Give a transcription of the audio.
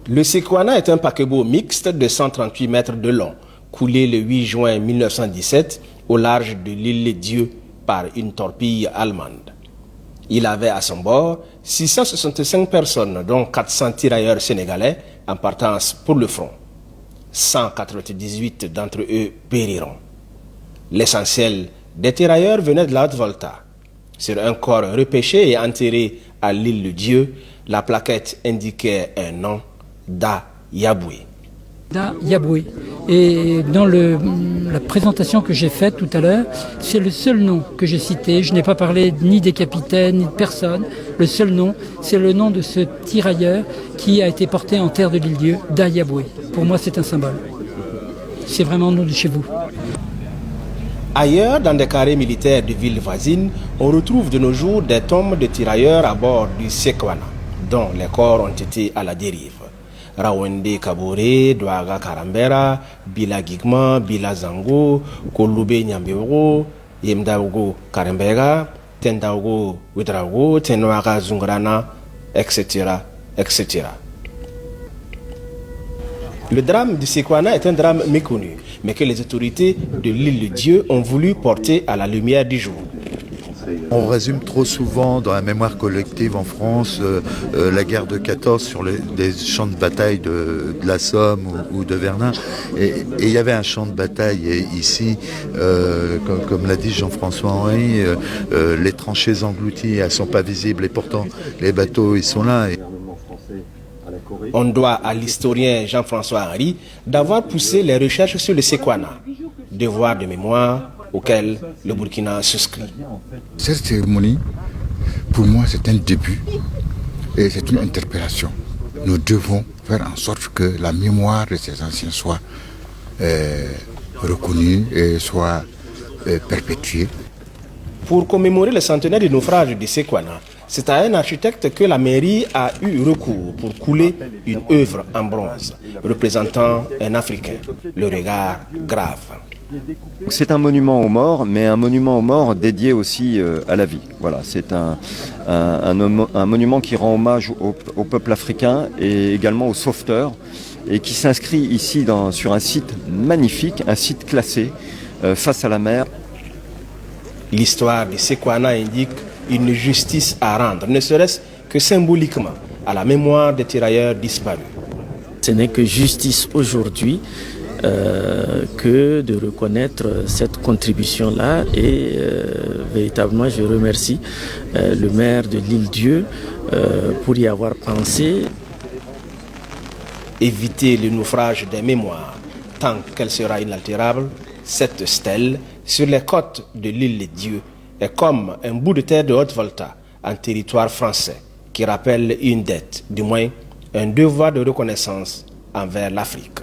Le Sequana est un paquebot mixte de 138 mètres de long, coulé le 8 juin 1917 au large de l'île Dieu par une torpille allemande. Il avait à son bord 665 personnes, dont 400 tirailleurs sénégalais en partance pour le front. 198 d'entre eux périront. L'essentiel des tirailleurs venait de la Haute-Volta. Sur un corps repêché et enterré à l'île Dieu, la plaquette indiquait un nom, Da Yaboué. Da Yaboué. Et dans la présentation que j'ai faite tout à l'heure, c'est le seul nom que j'ai cité. Je n'ai pas parlé ni des capitaines, ni de personne. Le seul nom, c'est le nom de ce tirailleur qui a été porté en terre de l'île-Dieu, Da Yaboué. Pour moi, c'est un symbole. C'est vraiment le nom de chez vous. Ailleurs, dans des carrés militaires de villes voisines, on retrouve de nos jours des tombes de tirailleurs à bord du Sequana, dont les corps ont été à la dérive. Rawende Kabore, Douaga Karambera, Bila Gigma, Bila Zango, Kolube Nyambero, Yemdaogo Karambega, Tendaogo Widraogo, Tenwaga Zungrana, etc., etc. Le drame du Sequana est un drame méconnu, mais que les autorités de l'île Dieu ont voulu porter à la lumière du jour. On résume trop souvent dans la mémoire collective en France la guerre de 14 sur les champs de bataille de la Somme ou de Verdun. Et il y avait un champ de bataille ici, comme l'a dit Jean-François Henry, les tranchées englouties, elles ne sont pas visibles et pourtant les bateaux ils sont là. On doit à l'historien Jean-François Henry d'avoir poussé les recherches sur le Sequana, devoir de mémoire auquel le Burkina souscrit. Cette cérémonie, pour moi, c'est un début et c'est une interpellation. Nous devons faire en sorte que la mémoire de ces anciens soit reconnue et soit perpétuée. Pour commémorer le centenaire du naufrage du Sequana, c'est à un architecte que la mairie a eu recours pour couler une œuvre en bronze représentant un Africain, le regard grave. C'est un monument aux morts, mais un monument aux morts dédié aussi à la vie. Voilà, c'est un monument qui rend hommage au peuple africain et également aux sauveteurs et qui s'inscrit ici sur un site magnifique, un site classé face à la mer. L'histoire du Sequana indique une justice à rendre, ne serait-ce que symboliquement, à la mémoire des tirailleurs disparus. Ce n'est que justice aujourd'hui que de reconnaître cette contribution-là et véritablement je remercie le maire de l'île Dieu pour y avoir pensé. Éviter le naufrage des mémoires, tant qu'elle sera inaltérable, cette stèle sur les côtes de l'île Dieu est comme un bout de terre de Haute-Volta en territoire français qui rappelle une dette, du moins un devoir de reconnaissance envers l'Afrique.